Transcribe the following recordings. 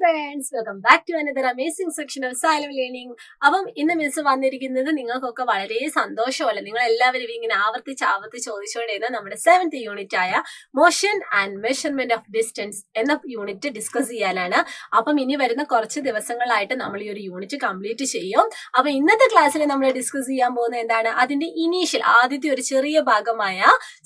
friends, welcome back to another amazing section of Xylem learning. അപ്പം ഇന്ന് miss വന്നിരിക്കുന്നത് നിങ്ങൾക്കൊക്കെ വളരെ സന്തോഷമല്ല, നിങ്ങൾ എല്ലാവരും ഇങ്ങനെ ആവർത്തിച്ച് ചോദിച്ചുകൊണ്ടിരുന്ന നമ്മുടെ 7th യൂണിറ്റ് ആയ motion and measurement of distance എന്ന യൂണിറ്റ് ഡിസ്കസ് ചെയ്യാനാണ്. അപ്പം ഇനി വരുന്ന കുറച്ച് ദിവസങ്ങളായിട്ട് നമ്മൾ ഈ ഒരു യൂണിറ്റ് കംപ്ലീറ്റ് ചെയ്യും. അപ്പൊ ഇന്നത്തെ ക്ലാസ്സിൽ നമ്മൾ ഡിസ്കസ് ചെയ്യാൻ പോകുന്നത് എന്താണ്, അതിന്റെ ഇനീഷ്യൽ ആദ്യത്തെ ഒരു ചെറിയ ഭാഗമായ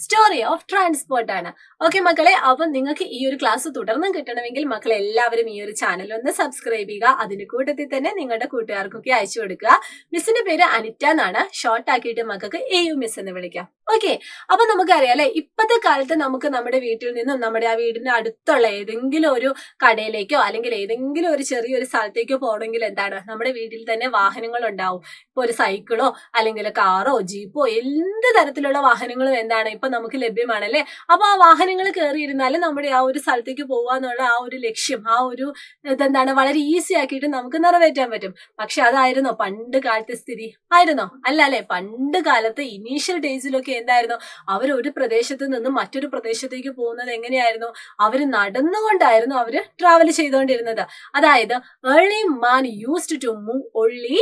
സ്റ്റോറി ഓഫ് ട്രാൻസ്പോർട്ട് ആണ്. ഓക്കെ മക്കളെ, അപ്പം നിങ്ങൾക്ക് ഈ ഒരു ക്ലാസ് തുടർന്നും കിട്ടണമെങ്കിൽ മക്കളെ എല്ലാവരും ഈ ഒരു ചാനൽ ഒന്ന് സബ്സ്ക്രൈബ് ചെയ്യുക. അതിന്റെ കൂട്ടത്തിൽ തന്നെ നിങ്ങളുടെ കൂട്ടുകാർക്കൊക്കെ അയച്ചു കൊടുക്കുക. മിസ്സിന്റെ പേര് അനിറ്റ എന്നാണ്, ഷോർട്ട് ആക്കിയിട്ട് മക്കൾക്ക് AU മിസ് എന്ന് വിളിക്കാം. ഓക്കെ, അപ്പൊ നമുക്കറിയാം അല്ലെ, ഇപ്പത്തെ കാലത്ത് നമുക്ക് നമ്മുടെ വീട്ടിൽ നിന്നും നമ്മുടെ ആ വീടിന്റെ അടുത്തുള്ള ഏതെങ്കിലും ഒരു കടയിലേക്കോ അല്ലെങ്കിൽ ഏതെങ്കിലും ഒരു ചെറിയൊരു സ്ഥലത്തേക്കോ പോകണമെങ്കിൽ എന്താണ്, നമ്മുടെ വീട്ടിൽ തന്നെ വാഹനങ്ങൾ ഉണ്ടാവും. ഇപ്പൊ ഒരു സൈക്കിളോ അല്ലെങ്കിൽ കാറോ ജീപ്പോ എന്ത് തരത്തിലുള്ള വാഹനങ്ങളും എന്താണ് ഇപ്പൊ നമുക്ക് ലഭ്യമാണല്ലേ. അപ്പൊ ആ വാഹനങ്ങൾ കയറിയിരുന്നാലും നമ്മുടെ ആ ഒരു സ്ഥലത്തേക്ക് പോവാന്നുള്ള ആ ഒരു ലക്ഷ്യം, ആ ഒരു ഇതെന്താണ് വളരെ ഈസി ആക്കിയിട്ട് നമുക്ക് നിറവേറ്റാൻ പറ്റും. പക്ഷെ അതായിരുന്നോ പണ്ട് കാലത്തെ സ്ഥിതി? ആയിരുന്നോ? അല്ല അല്ലെ. പണ്ട് കാലത്ത് ഇനീഷ്യൽ ഡേയ്സിലൊക്കെ എന്തായിരുന്നു, അവർ ഒരു പ്രദേശത്ത് നിന്നും മറ്റൊരു പ്രദേശത്തേക്ക് പോകുന്നത് എങ്ങനെയായിരുന്നു, അവര് നടന്നുകൊണ്ടായിരുന്നു അവര് ട്രാവൽ ചെയ്തുകൊണ്ടിരുന്നത്. അതായത് early man used to move only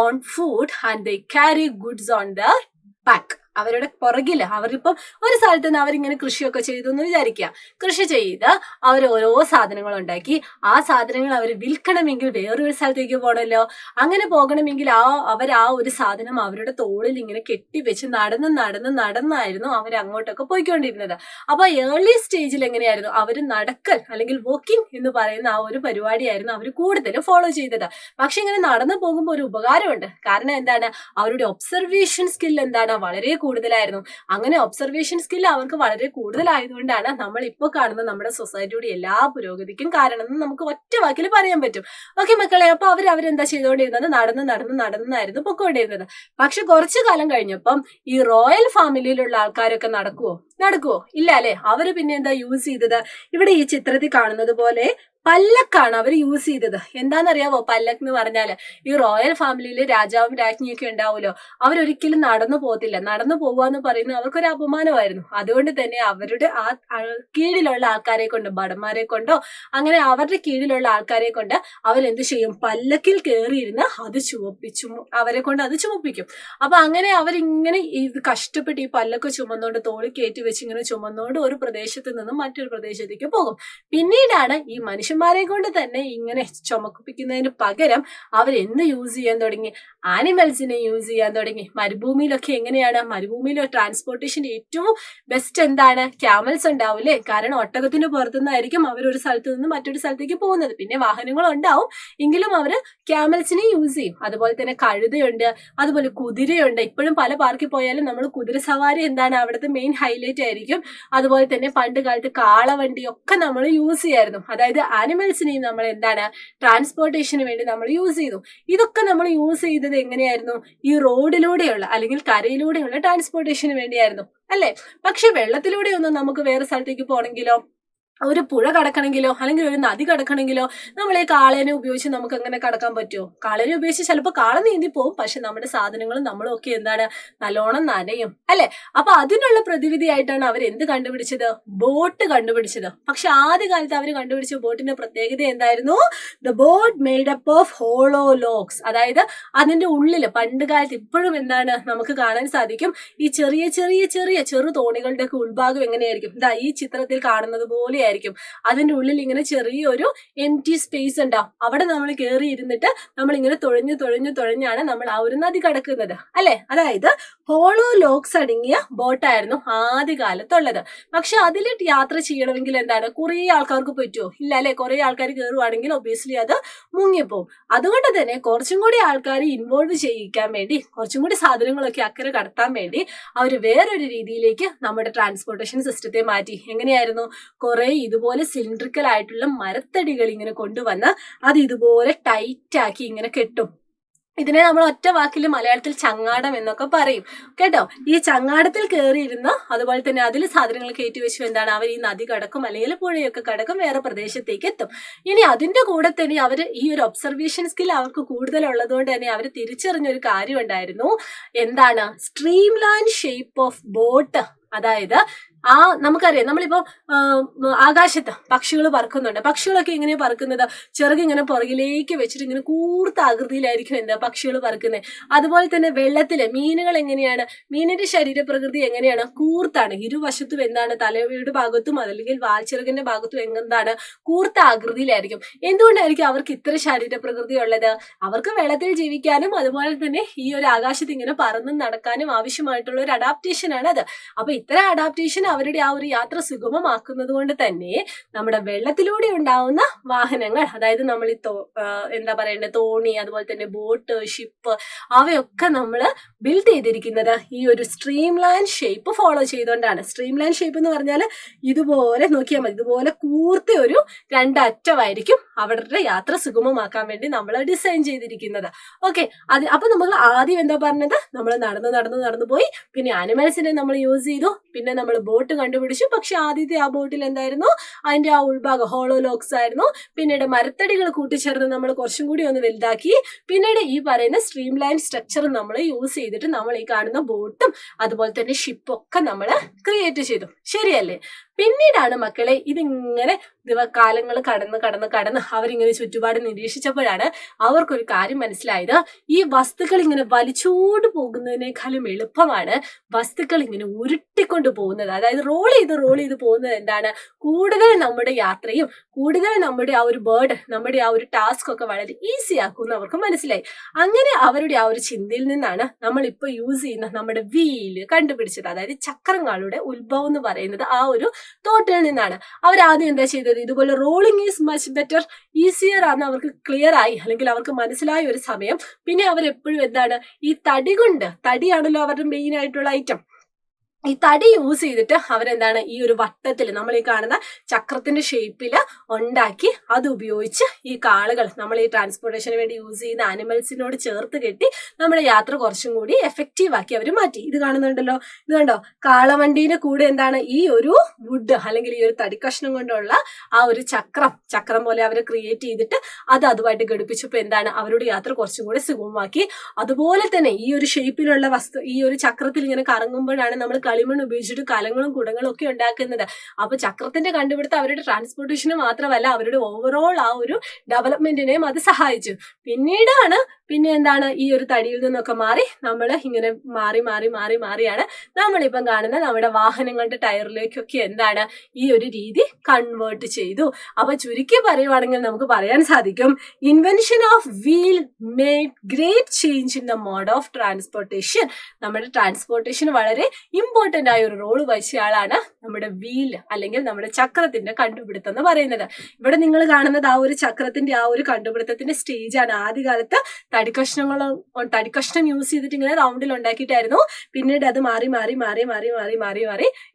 on foot and they carry goods on their back. അവരുടെ പുറകില് അവരിപ്പം ഒരു സ്ഥലത്ത് നിന്ന് അവരിങ്ങനെ കൃഷിയൊക്കെ ചെയ്തു എന്ന് വിചാരിക്കുക. കൃഷി ചെയ്ത് അവർ ഓരോ സാധനങ്ങൾ ഉണ്ടാക്കി. ആ സാധനങ്ങൾ അവർ വിൽക്കണമെങ്കിൽ വേറൊരു സ്ഥലത്തേക്ക് പോകണമല്ലോ. അങ്ങനെ പോകണമെങ്കിൽ അവർ ആ ഒരു സാധനം അവരുടെ തോളിൽ ഇങ്ങനെ കെട്ടിവെച്ച് നടന്നായിരുന്നു അവർ അങ്ങോട്ടൊക്കെ പോയിക്കൊണ്ടിരുന്നത്. അപ്പൊ ഏർലി സ്റ്റേജിൽ എങ്ങനെയായിരുന്നു, അവർ നടക്കൽ അല്ലെങ്കിൽ വോക്കിംഗ് എന്ന് പറയുന്ന ആ ഒരു പരിപാടിയായിരുന്നു അവർ കൂടുതലും ഫോളോ ചെയ്തത്. പക്ഷെ ഇങ്ങനെ നടന്നു പോകുമ്പോൾ ഒരു ഉപകാരമുണ്ട്. കാരണം എന്താണ്, അവരുടെ ഒബ്സർവേഷൻ സ്കിൽ എന്താണ് വളരെ കൂടുതലായിരുന്നു. അങ്ങനെ ഒബ്സർവേഷൻ സ്കിൽ അവർക്ക് വളരെ കൂടുതലായതുകൊണ്ടാണ് നമ്മൾ ഇപ്പോൾ കാണുന്ന നമ്മുടെ സൊസൈറ്റിയുടെ എല്ലാ പുരോഗതിക്കും കാരണം എന്ന് നമുക്ക് ഒറ്റ വാക്കിൽ പറയാൻ പറ്റും. ഓക്കെ മക്കളെ, അപ്പൊ അവരെന്താ ചെയ്തുകൊണ്ടിരുന്നത്, നടന്നായിരുന്നു പൊക്കോണ്ടിരുന്നത്. പക്ഷെ കുറച്ചു കാലം കഴിഞ്ഞപ്പം ഈ റോയൽ ഫാമിലിയിലുള്ള ആൾക്കാരൊക്കെ നടക്കുവോ? ഇല്ല അല്ലെ. അവര് പിന്നെ എന്താ യൂസ് ചെയ്തത്, ഇവിടെ ഈ ചിത്രത്തിൽ കാണുന്നത് പോലെ പല്ലക്കാണ് അവർ യൂസ് ചെയ്തത്. എന്താണെന്നറിയാവോ പല്ലക്ക് എന്ന് പറഞ്ഞാല്? ഈ റോയൽ ഫാമിലിയിൽ രാജാവും രാജ്ഞിയൊക്കെ ഉണ്ടാവുമല്ലോ, അവരൊരിക്കലും നടന്നു പോകത്തില്ല. നടന്നു പോവാന്ന് പറയുന്നത് അവർക്കൊരു അപമാനമായിരുന്നു. അതുകൊണ്ട് തന്നെ അവരുടെ ആ കീഴിലുള്ള ആൾക്കാരെ കൊണ്ട്, ഭടന്മാരെ കൊണ്ടോ അങ്ങനെ അവരുടെ കീഴിലുള്ള ആൾക്കാരെ കൊണ്ട് അവരെന്ത് ചെയ്യും, പല്ലക്കിൽ കയറിയിരുന്ന് അത് അവരെ കൊണ്ട് അത് ചുമപ്പിക്കും. അപ്പൊ അങ്ങനെ അവരിങ്ങനെ ഇത് കഷ്ടപ്പെട്ട് ഈ പല്ലക്ക് ചുമന്നോണ്ട് തോളിൽ കയറ്റി വെച്ച് ഇങ്ങനെ ചുമന്നോണ്ട് ഒരു പ്രദേശത്ത് നിന്നും മറ്റൊരു പ്രദേശത്തേക്ക് പോകും. പിന്നീടാണ് ഈ മനുഷ്യന്മാരെ കൊണ്ട് തന്നെ ഇങ്ങനെ ചുമപ്പിക്കുന്നതിന് പകരം അവരെന്ത് യൂസ് ചെയ്യാൻ തുടങ്ങി, ആനിമൽസിനെ യൂസ് ചെയ്യാൻ തുടങ്ങി. മരുഭൂമിയിലൊക്കെ എങ്ങനെയാണ്, മരുഭൂമിയിലെ ട്രാൻസ്പോർട്ടേഷന്റെ ഏറ്റവും ബെസ്റ്റ് എന്താണ്, ക്യാമൽസ് ഉണ്ടാവില്ലേ. കാരണം ഒട്ടകത്തിന് പുറത്തുനിന്നായിരിക്കും അവരൊരു സ്ഥലത്ത് നിന്ന് മറ്റൊരു സ്ഥലത്തേക്ക് പോകുന്നത്. പിന്നെ വാഹനങ്ങൾ ഉണ്ടാവും, എങ്കിലും അവര് ക്യാമൽസിനെ യൂസ് ചെയ്യും. അതുപോലെ തന്നെ കഴുതയുണ്ട്, അതുപോലെ കുതിരയുണ്ട്. ഇപ്പോഴും പല പാർക്കിൽ പോയാലും നമ്മൾ കുതിര സവാരി എന്താണ് അവിടുത്തെ മെയിൻ ഹൈലൈറ്റ് ആയിരിക്കും. അതുപോലെ തന്നെ പണ്ട് കാലത്ത് കാളവണ്ടി ഒക്കെ നമ്മൾ യൂസ് ചെയ്യായിരുന്നു. അതായത് ആനിമൽസിനെയും നമ്മൾ എന്താണ് ട്രാൻസ്പോർട്ടേഷന് വേണ്ടി നമ്മൾ യൂസ് ചെയ്തു. ഇതൊക്കെ നമ്മൾ യൂസ് ചെയ്തത് എങ്ങനെയായിരുന്നു, ഈ റോഡിലൂടെയുള്ള അല്ലെങ്കിൽ കരയിലൂടെയുള്ള ട്രാൻസ്പോർട്ടേഷന് വേണ്ടിയായിരുന്നു അല്ലെ. പക്ഷെ വെള്ളത്തിലൂടെ ഒന്നും നമുക്ക് വേറെ സ്ഥലത്തേക്ക് പോകണമെങ്കിലോ, ഒരു പുഴ കടക്കണമെങ്കിലോ അല്ലെങ്കിൽ ഒരു നദി കടക്കണമെങ്കിലോ നമ്മൾ ഈ കാളേനെ ഉപയോഗിച്ച് നമുക്ക് അങ്ങനെ കടക്കാൻ പറ്റുമോ? കാളേനെ ഉപയോഗിച്ച് ചിലപ്പോൾ കാള നീന്തി പോവും, പക്ഷെ നമ്മുടെ സാധനങ്ങളും നമ്മളും ഒക്കെ എന്താണ് നല്ലോണം നനയും അല്ലെ. അപ്പൊ അതിനുള്ള പ്രതിവിധിയായിട്ടാണ് അവർ എന്ത് കണ്ടുപിടിച്ചത്, ബോട്ട് കണ്ടുപിടിച്ചത്. പക്ഷെ ആദ്യകാലത്ത് അവർ കണ്ടുപിടിച്ച ബോട്ടിന്റെ പ്രത്യേകത എന്തായിരുന്നു, the boat made up of hollow logs. അതായത് അതിന്റെ ഉള്ളില് പണ്ട് കാലത്ത് ഇപ്പോഴും എന്താണ് നമുക്ക് കാണാൻ സാധിക്കും, ഈ ചെറു തോണികളുടെ ഒക്കെ ഉൾഭാഗം എങ്ങനെയായിരിക്കും, ഇതാ ഈ ചിത്രത്തിൽ കാണുന്നത് പോലെ ആയിരിക്കും. അതിന്റെ ഉള്ളിൽ ഇങ്ങനെ ചെറിയൊരു എംപ്റ്റി സ്പേസ് ഉണ്ടാവും. അവിടെ നമ്മൾ കയറി ഇരുന്നിട്ട് നമ്മൾ ഇങ്ങനെ തുഴഞ്ഞാണ് നമ്മൾ ആ ഒരു നദി കടക്കുന്നത് അല്ലെ. അതായത് ഹോളോ ലോക്സ് അടങ്ങിയ ബോട്ടായിരുന്നു ആദ്യകാലത്തുള്ളത്. പക്ഷെ അതിൽ യാത്ര ചെയ്യണമെങ്കിൽ എന്താണ്, കുറെ ആൾക്കാർക്ക് പറ്റുമോ? ഇല്ല അല്ലെ. കുറെ ആൾക്കാർ കയറുവാണെങ്കിൽ ഒബ്വിയസ്ലി അത് മുങ്ങിപ്പോവും. അതുകൊണ്ട് തന്നെ കുറച്ചും കൂടി ആൾക്കാർ ഇൻവോൾവ് ചെയ്യിക്കാൻ വേണ്ടി, കുറച്ചും കൂടി സാധനങ്ങളൊക്കെ അക്കരെ കടത്താൻ വേണ്ടി അവർ വേറൊരു രീതിയിലേക്ക് നമ്മുടെ ട്രാൻസ്പോർട്ടേഷൻ സിസ്റ്റത്തെ മാറ്റി. എങ്ങനെയായിരുന്നു, കുറെ ഇതുപോലെ സിലിണ്ടറിക്കൽ ആയിട്ടുള്ള മരത്തടികൾ ഇങ്ങനെ കൊണ്ടുവന്ന് അത് ഇതുപോലെ ടൈറ്റ് ആക്കി ഇങ്ങനെ കെട്ടും. ഇതിനെ നമ്മൾ ഒറ്റ വാക്കിൽ മലയാളത്തിൽ ചങ്ങാടം എന്നൊക്കെ പറയും കേട്ടോ. ഈ ചങ്ങാടത്തിൽ കയറിയിരുന്ന് അതുപോലെ തന്നെ അതിൽ സാധനങ്ങൾ കയറ്റി വെച്ചു എന്താണ്, അവർ ഈ നദി കടക്കും അല്ലെങ്കിൽ പുഴയൊക്കെ കടക്കും, വേറെ പ്രദേശത്തേക്ക് എത്തും. ഇനി അതിന്റെ കൂടെ തന്നെ അവർ ഈ ഒരു ഒബ്സർവേഷൻ സ്കിൽ അവർക്ക് കൂടുതലുള്ളത് കൊണ്ട് തന്നെ അവർ തിരിച്ചറിഞ്ഞൊരു കാര്യം ഉണ്ടായിരുന്നു. എന്താണ്, stream line shape of boat. അതായത് നമുക്കറിയാം നമ്മളിപ്പോ ആകാശത്ത് പക്ഷികൾ പറക്കുന്നുണ്ട്. പക്ഷികളൊക്കെ എങ്ങനെയാ പറക്കുന്നത്? ഇങ്ങനെ പുറകിലേക്ക് വെച്ചിട്ട് ഇങ്ങനെ കൂർത്ത ആകൃതിയിലായിരിക്കും എന്താ പക്ഷികൾ പറക്കുന്നത്. അതുപോലെ തന്നെ വെള്ളത്തിലെ മീനുകൾ എങ്ങനെയാണ്? മീനിന്റെ ശരീരപ്രകൃതി എങ്ങനെയാണ്? കൂർത്താണ്. ഇരുവശത്തും എന്താണ്? തലയുടെ ഭാഗത്തും അതല്ലെങ്കിൽ വാൽച്ചിറകിന്റെ ഭാഗത്തും എന്താണ്? കൂർത്ത ആകൃതിയിലായിരിക്കും. എന്തുകൊണ്ടായിരിക്കും അവർക്ക് ഇത്ര ശരീരപ്രകൃതി ഉള്ളത്? അവർക്ക് വെള്ളത്തിൽ ജീവിക്കാനും അതുപോലെ തന്നെ ഈ ഒരു ആകാശത്ത് ഇങ്ങനെ പറന്നും നടക്കാനും ആവശ്യമായിട്ടുള്ള ഒരു അഡാപ്റ്റേഷൻ ആണ് അത്. അപ്പൊ ഇത്തരം അഡാപ്റ്റേഷൻ അവരുടെ ആ ഒരു യാത്ര സുഗമമാക്കുന്നത് കൊണ്ട് തന്നെ നമ്മുടെ വെള്ളത്തിലൂടെ ഉണ്ടാവുന്ന വാഹനങ്ങൾ, അതായത് നമ്മൾ ഈ എന്താ പറയണ്ടത്, തോണി, അതുപോലെ തന്നെ ബോട്ട്, ഷിപ്പ്, അവയൊക്കെ നമ്മൾ ബിൽഡ് ചെയ്തിരിക്കുന്നത് ഈ ഒരു സ്ട്രീം ലൈൻ ഷേപ്പ് ഫോളോ ചെയ്തുകൊണ്ടാണ്. സ്ട്രീം ലൈൻ ഷേപ്പ് എന്ന് പറഞ്ഞാൽ ഇതുപോലെ നോക്കിയാൽ മതി, ഇതുപോലെ കൂർത്ത ഒരു രണ്ടറ്റമായിരിക്കും അവരുടെ യാത്ര സുഗമമാക്കാൻ വേണ്ടി നമ്മൾ ഡിസൈൻ ചെയ്തിരിക്കുന്നത്. ഓക്കെ, അപ്പൊ നമ്മൾ ആദ്യം എന്താ പറഞ്ഞത്? നമ്മൾ നടന്നു പോയി, പിന്നെ ആനിമൽസിനെ നമ്മൾ യൂസ് ചെയ്തു, പിന്നെ നമ്മൾ ബോട്ട് കണ്ടുപിടിച്ചു. പക്ഷെ ആദ്യത്തെ ആ ബോട്ടിൽ എന്തായിരുന്നു? അതിന്റെ ആ ഉൾഭാഗം ഹോളോ ലോക്സ് ആയിരുന്നു. പിന്നീട് മരത്തടികൾ കൂട്ടിച്ചേർന്ന് നമ്മൾ കുറച്ചും കൂടി ഒന്ന് വലുതാക്കി. പിന്നീട് ഈ പറയുന്ന സ്ട്രീം ലൈൻ സ്ട്രക്ചർ നമ്മൾ യൂസ് ചെയ്തിട്ട് നമ്മൾ ഈ കാണുന്ന ബോട്ടും അതുപോലെ തന്നെ ഷിപ്പും ഒക്കെ നമ്മൾ ക്രിയേറ്റ് ചെയ്തു. ശരിയല്ലേ? പിന്നീടാണ് മക്കളെ ഇതിങ്ങനെ കാലങ്ങൾ കടന്ന് അവരിങ്ങനെ ചുറ്റുപാട് നിരീക്ഷിച്ചപ്പോഴാണ് അവർക്കൊരു കാര്യം മനസ്സിലായത്. ഈ വസ്തുക്കൾ ഇങ്ങനെ വലിച്ചോണ്ട് പോകുന്നതിനേക്കാളും എളുപ്പമാണ് വസ്തുക്കൾ ഇങ്ങനെ ഉരുട്ടിക്കൊണ്ട് പോകുന്നത്. അതായത് റോൾ ചെയ്ത് പോകുന്നത് എന്താണ്? കൂടുതൽ നമ്മുടെ യാത്രയും കൂടുതൽ നമ്മുടെ ആ ഒരു നമ്മുടെ ആ ഒരു ടാസ്ക് ഒക്കെ വളരെ ഈസി ആക്കുമെന്ന് അവർക്ക് മനസ്സിലായി. അങ്ങനെ അവരുടെ ആ ഒരു ചിന്തയിൽ നിന്നാണ് നമ്മൾ ഇപ്പൊ യൂസ് ചെയ്യുന്ന നമ്മുടെ വീല് കണ്ടുപിടിച്ചത്. അതായത് ചക്രങ്ങളുടെ ഉത്ഭവം എന്ന് പറയുന്നത് ആ ഒരു തോട്ടിൽ നിന്നാണ്. അവരാദ്യം എന്താ ചെയ്തത്? ഇതുപോലെ rolling is much better, easier ആണ് അവർക്ക് ക്ലിയർ ആയി, അല്ലെങ്കിൽ അവർക്ക് മനസ്സിലായ ഒരു സമയം. പിന്നെ അവരെപ്പോഴും എന്താണ്? ഈ തടിയാണല്ലോ അവരുടെ മെയിൻ ആയിട്ടുള്ള ഐറ്റം. ഈ തടി യൂസ് ചെയ്തിട്ട് അവരെന്താണ്? ഈ ഒരു വട്ടത്തിൽ നമ്മൾ ഈ കാണുന്ന ചക്രത്തിന്റെ ഷേപ്പില് ഉണ്ടാക്കി അത് ഉപയോഗിച്ച് ഈ കാളുകൾ നമ്മൾ ഈ ട്രാൻസ്പോർട്ടേഷന് വേണ്ടി യൂസ് ചെയ്യുന്ന ആനിമൽസിനോട് ചേർത്ത് കെട്ടി നമ്മുടെ യാത്ര കുറച്ചും കൂടി എഫക്റ്റീവ് ആക്കി അവർ മാറ്റി. ഇത് കാണുന്നുണ്ടല്ലോ, ഇത് കണ്ടോ? കാളവണ്ടിയുടെ കൂടെ എന്താണ്? ഈ ഒരു വുഡ് അല്ലെങ്കിൽ ഈ ഒരു തടിക്കഷ്ണം കൊണ്ടുള്ള ആ ഒരു ചക്രം പോലെ അവർ ക്രിയേറ്റ് ചെയ്തിട്ട് അതുമായിട്ട് ഘടിപ്പിച്ചപ്പോൾ എന്താണ്? അവരുടെ യാത്ര കുറച്ചും കൂടി സുഗമമാക്കി. അതുപോലെ തന്നെ ഈ ഒരു ഷേപ്പിലുള്ള വസ്തു ഈ ഒരു ചക്രത്തിൽ ഇങ്ങനെ കറങ്ങുമ്പോഴാണ് നമ്മൾ കളിമണ്ണ് ഉപയോഗിച്ചിട്ട് കലങ്ങളും കുടങ്ങളും ഒക്കെ ഉണ്ടാക്കുന്നത്. അപ്പൊ ചക്രത്തിന്റെ കണ്ടുപിടുത്തം അവരുടെ ട്രാൻസ്പോർട്ടേഷന് മാത്രമല്ല അവരുടെ ഓവറോൾ ആ ഒരു ഡെവലപ്മെന്റിനെയും അത് സഹായിച്ചു. പിന്നെ എന്താണ്? ഈ ഒരു തടിയിൽ നിന്നൊക്കെ മാറി നമ്മൾ ഇങ്ങനെ മാറിയാണ് നമ്മളിപ്പം കാണുന്ന നമ്മുടെ വാഹനങ്ങളുടെ ടയറിലേക്കൊക്കെ എന്താണ്? ഈ ഒരു രീതി കൺവേർട്ട് ചെയ്തു. അപ്പൊ ചുരുക്കി പറയുവാണെങ്കിൽ നമുക്ക് പറയാൻ സാധിക്കും, invention of wheel made great change in the mode of transportation. നമ്മുടെ ട്രാൻസ്പോർട്ടേഷൻ വളരെ ഇമ്പോർട്ടന്റ് ആയ ഒരു റോള് വഹിച്ച ആളാണ് നമ്മുടെ വീൽ അല്ലെങ്കിൽ നമ്മുടെ ചക്രത്തിന്റെ കണ്ടുപിടുത്തം എന്ന് പറയുന്നത്. ഇവിടെ നിങ്ങൾ കാണുന്നത് ആ ഒരു ചക്രത്തിന്റെ ആ ഒരു കണ്ടുപിടുത്തത്തിന്റെ സ്റ്റേജാണ്. ആദ്യകാലത്ത് തടിക്കഷ്ണം യൂസ് ചെയ്തിട്ട് ഇങ്ങനെ റൗണ്ടിൽ ഉണ്ടാക്കിയിട്ടായിരുന്നു. പിന്നീട് അത് മാറി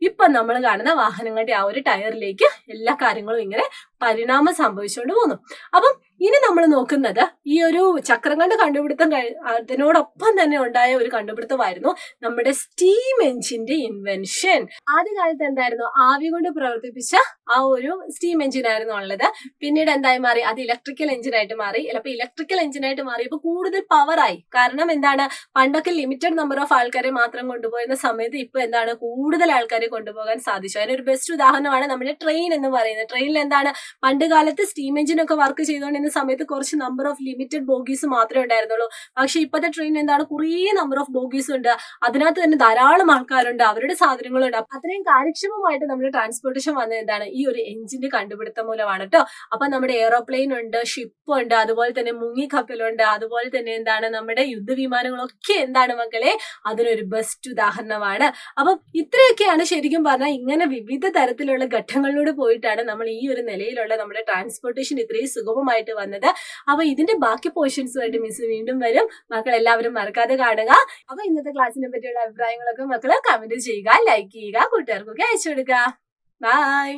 ഇപ്പൊ നമ്മൾ കാണുന്ന വാഹനങ്ങളുടെ ആ ഒരു ടയറിലേക്ക് എല്ലാ കാര്യങ്ങളും ഇങ്ങനെ പരിണാമം സംഭവിച്ചുകൊണ്ട് പോകുന്നു. അപ്പം ഇനി നമ്മൾ നോക്കുന്നത് ഈ ഒരു ചക്രങ്ങളുടെ കണ്ടുപിടുത്തം അതിനോടൊപ്പം തന്നെ ഉണ്ടായ ഒരു കണ്ടുപിടുത്തമായിരുന്നു നമ്മുടെ സ്റ്റീം എഞ്ചിന്റെ ഇൻവെൻഷൻ. ആദ്യകാലത്ത് എന്തായിരുന്നു? ആവി കൊണ്ട് പ്രവർത്തിപ്പിച്ച ആ ഒരു സ്റ്റീം എഞ്ചിൻ ആയിരുന്നു ഉള്ളത്. പിന്നീട് എന്തായി മാറി? അത് ഇലക്ട്രിക്കൽ എഞ്ചിനായിട്ട് മാറി. അപ്പൊ ഇലക്ട്രിക്കൽ എഞ്ചിനായിട്ട് മാറിയപ്പോൾ കൂടുതൽ പവറായി. കാരണം എന്താണ്? പണ്ടൊക്കെ ലിമിറ്റഡ് നമ്പർ ഓഫ് ആൾക്കാരെ മാത്രം കൊണ്ടുപോകുന്ന സമയത്ത് ഇപ്പൊ എന്താണ്? കൂടുതൽ ആൾക്കാരെ കൊണ്ടുപോകാൻ സാധിച്ചു. അതിനൊരു ബെസ്റ്റ് ഉദാഹരണമാണ് നമ്മുടെ ട്രെയിൻ എന്ന് പറയുന്നത്. ട്രെയിനിൽ എന്താണ്? പണ്ട് കാലത്ത് സ്റ്റീം എഞ്ചിനൊക്കെ വർക്ക് ചെയ്തുകൊണ്ടിരുന്ന സമയത്ത് കുറച്ച് നമ്പർ ഓഫ് ലിമിറ്റഡ് ബോഗീസ് മാത്രമേ ഉണ്ടായിരുന്നുള്ളൂ. പക്ഷെ ഇപ്പോഴത്തെ ട്രെയിൻ എന്താണ്? കുറേ നമ്പർ ഓഫ് ബോഗീസ് ഉണ്ട്. അതിനകത്ത് തന്നെ ധാരാളം ആൾക്കാരുണ്ട്, അവരുടെ സാധനങ്ങളുണ്ട്. അത്രയും കാര്യക്ഷമമായിട്ട് നമ്മുടെ ട്രാൻസ്പോർട്ടേഷൻ വന്നത് എന്താണ്? ഈ ഒരു എഞ്ചിന്റെ കണ്ടുപിടുത്തം മൂലമാണ് കേട്ടോ. അപ്പൊ നമ്മുടെ എയ്റോപ്ലെയിൻ ഉണ്ട്, ഷിപ്പ് ഉണ്ട്, അതുപോലെ തന്നെ മുങ്ങിക്കപ്പലുണ്ട്, അതുപോലെ തന്നെ എന്താണ്? നമ്മുടെ യുദ്ധവിമാനങ്ങളൊക്കെ എന്താണ് മക്കളെ? അതിനൊരു ബെസ്റ്റ് ഉദാഹരണമാണ്. അപ്പം ഇത്രയൊക്കെയാണ് ശരിക്കും പറഞ്ഞാൽ ഇങ്ങനെ വിവിധ തരത്തിലുള്ള ഘട്ടങ്ങളിലൂടെ പോയിട്ടാണ് നമ്മൾ ഈ ഒരു നിലയിലുള്ള നമ്മുടെ ട്രാൻസ്പോർട്ടേഷൻ ഇത്രയും സുഗമമായിട്ട് വന്നത്. അപ്പൊ ഇതിന്റെ ബാക്കി പോർഷൻസുമായിട്ട് മിസ് വീണ്ടും വരും. മക്കൾ എല്ലാവരും മറക്കാതെ കാണുക. അപ്പൊ ഇന്നത്തെ ക്ലാസ്സിനെ പറ്റിയുള്ള അഭിപ്രായങ്ങളൊക്കെ മക്കള് കമന്റ് ചെയ്യുക, ലൈക്ക് ചെയ്യുക, കൂട്ടുകാർക്കൊക്കെ അയച്ചു കൊടുക്കുക. ബൈ.